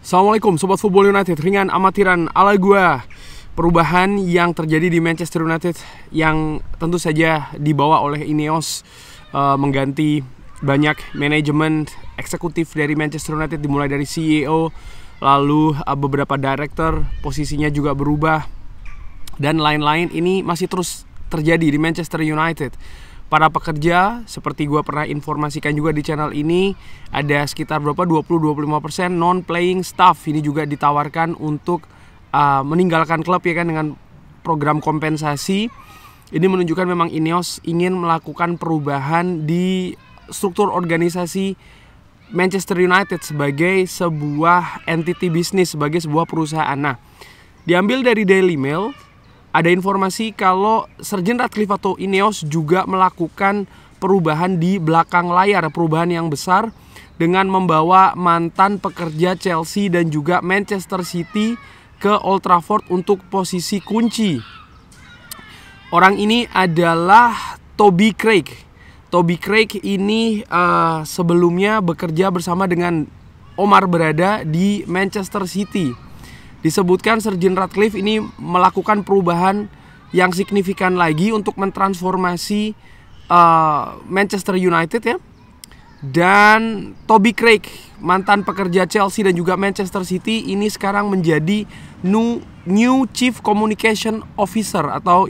Assalamualaikum Sobat Football United, ringan amatiran ala gua. Perubahan yang terjadi di Manchester United yang tentu saja dibawa oleh Ineos, mengganti banyak manajemen eksekutif dari Manchester United, dimulai dari CEO, lalu beberapa director, posisinya juga berubah, dan lain-lain. Ini masih terus terjadi di Manchester United. Para pekerja, seperti gue pernah informasikan juga di channel ini, ada sekitar berapa 20-25% non-playing staff. Ini juga ditawarkan untuk meninggalkan klub ya kan, dengan program kompensasi. Ini menunjukkan memang Ineos ingin melakukan perubahan di struktur organisasi Manchester United sebagai sebuah entity bisnis, sebagai sebuah perusahaan. Nah, diambil dari Daily Mail, ada informasi kalau Sir Jim Ratcliffe atau Ineos juga melakukan perubahan di belakang layar, perubahan yang besar dengan membawa mantan pekerja Chelsea dan juga Manchester City ke Old Trafford untuk posisi kunci. Orang ini adalah Toby Craig. Toby Craig ini sebelumnya bekerja bersama dengan Omar Berada di Manchester City. Disebutkan Sir Jim Ratcliffe ini melakukan perubahan yang signifikan lagi untuk mentransformasi Manchester United ya. Dan Toby Craig, mantan pekerja Chelsea dan juga Manchester City, ini sekarang menjadi new Chief Communication Officer atau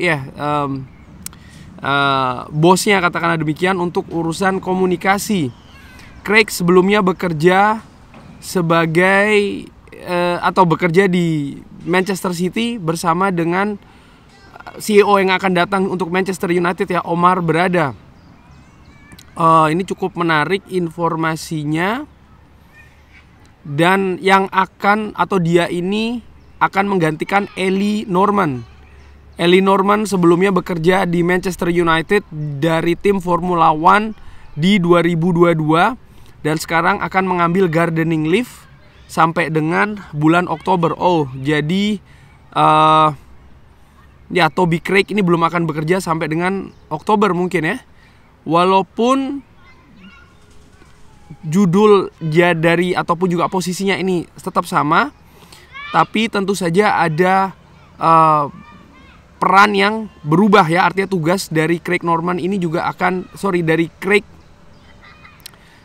bosnya, katakanlah demikian, untuk urusan komunikasi. Craig sebelumnya bekerja sebagai atau bekerja di Manchester City bersama dengan CEO yang akan datang untuk Manchester United ya, Omar Berada. Ini cukup menarik informasinya. Dan yang akan atau dia ini akan menggantikan Ellie Norman. Ellie Norman sebelumnya bekerja di Manchester United dari tim Formula One di 2022 dan sekarang akan mengambil gardening leave sampai dengan bulan Oktober. Jadi Toby Craig ini belum akan bekerja sampai dengan Oktober mungkin ya. Walaupun judul dari ataupun juga posisinya ini tetap sama, tapi tentu saja ada peran yang berubah ya. Artinya tugas dari Craig Norman ini juga akan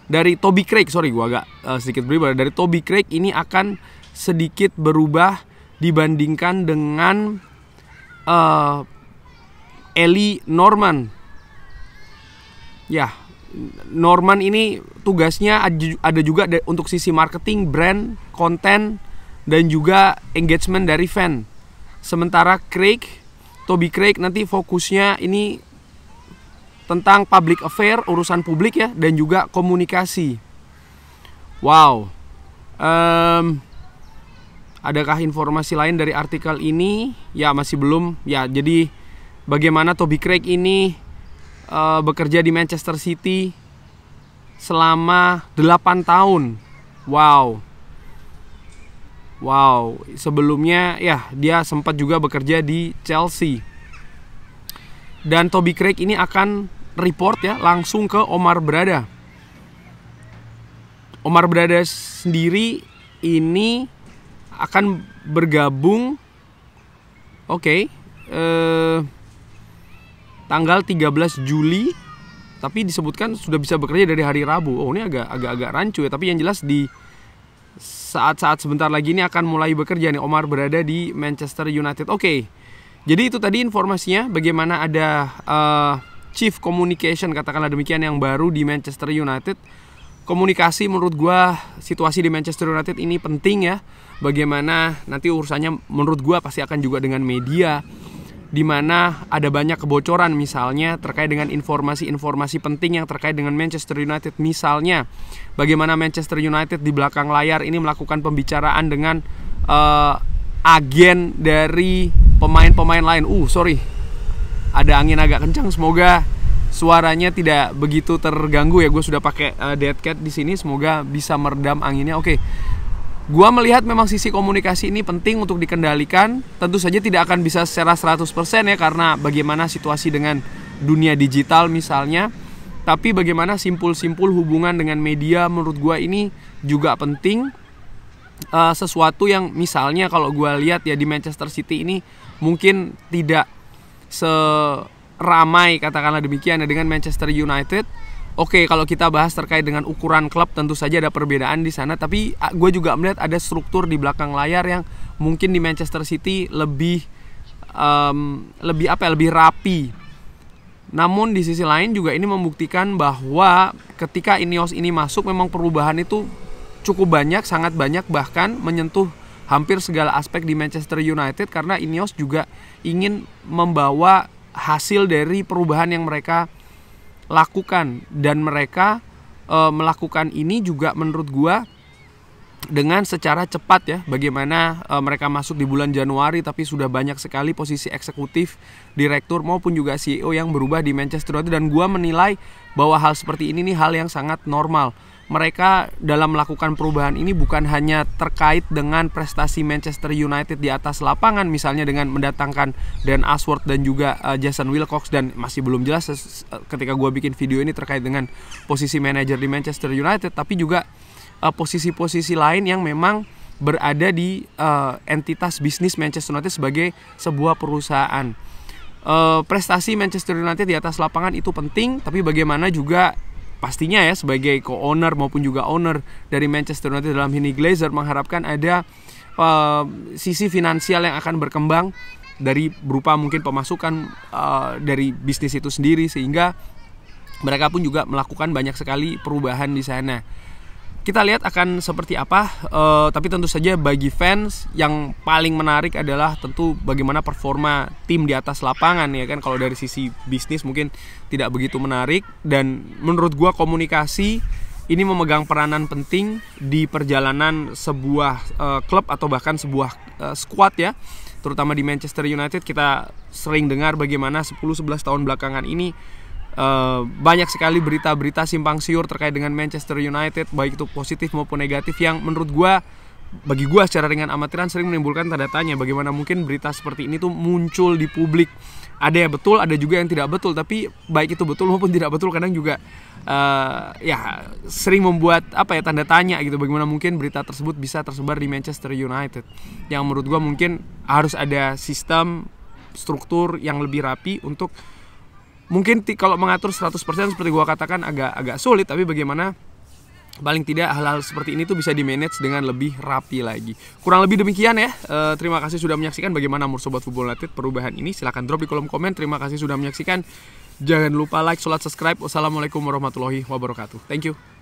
dari Toby Craig, gue agak sedikit berubah. Dari Toby Craig ini akan sedikit berubah dibandingkan dengan Ellie Norman. Ya, Norman ini tugasnya ada juga untuk sisi marketing, brand, konten, dan juga engagement dari fan. Sementara Toby Craig nanti fokusnya ini tentang public affair, urusan publik ya, dan juga komunikasi. Wow. Adakah informasi lain dari artikel ini? Ya, masih belum. Ya, jadi bagaimana Toby Craig ini bekerja di Manchester City selama 8 tahun. Wow. Sebelumnya ya, dia sempat juga bekerja di Chelsea. Dan Toby Craig ini akan report ya langsung ke Omar Berada. Omar Berada sendiri ini akan bergabung tanggal 13 Juli, tapi disebutkan sudah bisa bekerja dari hari Rabu. Ini agak rancu ya, tapi yang jelas di saat-saat sebentar lagi ini akan mulai bekerja nih Omar Berada di Manchester United. Jadi itu tadi informasinya, bagaimana ada Chief Communication, katakanlah demikian, yang baru di Manchester United. Komunikasi menurut gua, situasi di Manchester United ini penting ya. Bagaimana nanti urusannya menurut gua pasti akan juga dengan media, di mana ada banyak kebocoran misalnya terkait dengan informasi-informasi penting yang terkait dengan Manchester United. Misalnya bagaimana Manchester United di belakang layar ini melakukan pembicaraan dengan agen dari pemain-pemain lain. Ada angin agak kencang, semoga suaranya tidak begitu terganggu ya. Gue sudah pakai dead cat di sini, semoga bisa meredam anginnya. Gua melihat memang sisi komunikasi ini penting untuk dikendalikan. Tentu saja tidak akan bisa secara 100% ya, karena bagaimana situasi dengan dunia digital misalnya. Tapi bagaimana simpul-simpul hubungan dengan media menurut gua ini juga penting. sesuatu yang misalnya kalau gue lihat ya di Manchester City ini mungkin tidak seramai katakanlah demikian ya dengan Manchester United. Oke, kalau kita bahas terkait dengan ukuran klub tentu saja ada perbedaan di sana, tapi gue juga melihat ada struktur di belakang layar yang mungkin di Manchester City lebih lebih rapi. Namun di sisi lain juga ini membuktikan bahwa ketika Ineos ini masuk memang perubahan itu cukup banyak, sangat banyak, bahkan menyentuh hampir segala aspek di Manchester United karena Ineos juga ingin membawa hasil dari perubahan yang mereka lakukan, dan mereka melakukan ini juga menurut gua dengan secara cepat ya. Bagaimana mereka masuk di bulan Januari tapi sudah banyak sekali posisi eksekutif, direktur maupun juga CEO yang berubah di Manchester United, dan gua menilai bahwa hal seperti ini nih hal yang sangat normal. Mereka dalam melakukan perubahan ini bukan hanya terkait dengan prestasi Manchester United di atas lapangan, misalnya dengan mendatangkan Dan Ashworth dan juga Jason Wilcox, dan masih belum jelas ketika gue bikin video ini terkait dengan posisi manajer di Manchester United, tapi juga posisi-posisi lain yang memang berada di entitas bisnis Manchester United sebagai sebuah perusahaan. Prestasi Manchester United di atas lapangan itu penting, tapi bagaimana juga pastinya ya sebagai co-owner maupun juga owner dari Manchester United dalam ini Glazer mengharapkan ada sisi finansial yang akan berkembang dari berupa mungkin pemasukan dari bisnis itu sendiri, sehingga mereka pun juga melakukan banyak sekali perubahan di sana. Kita lihat akan seperti apa, tapi tentu saja bagi fans yang paling menarik adalah tentu bagaimana performa tim di atas lapangan ya kan. Kalau dari sisi bisnis mungkin tidak begitu menarik, dan menurut gua komunikasi ini memegang peranan penting di perjalanan sebuah klub atau bahkan sebuah squad ya. Terutama di Manchester United kita sering dengar bagaimana 10-11 tahun belakangan ini banyak sekali berita-berita simpang siur terkait dengan Manchester United, baik itu positif maupun negatif, yang menurut bagi gue secara ringan amatiran sering menimbulkan tanda tanya bagaimana mungkin berita seperti ini tuh muncul di publik. Ada yang betul, ada juga yang tidak betul, tapi baik itu betul maupun tidak betul kadang juga ya sering membuat tanda tanya gitu, bagaimana mungkin berita tersebut bisa tersebar di Manchester United. Yang menurut gue mungkin harus ada sistem struktur yang lebih rapi untuk mungkin kalau mengatur 100% seperti gua katakan agak sulit, tapi bagaimana paling tidak hal-hal seperti ini tuh bisa di-manage dengan lebih rapi lagi. Kurang lebih demikian ya. Terima kasih sudah menyaksikan bagaimana menurut Sobat Football United perubahan ini. Silahkan drop di kolom komen. Terima kasih sudah menyaksikan. Jangan lupa like, subscribe. Wassalamualaikum warahmatullahi wabarakatuh. Thank you.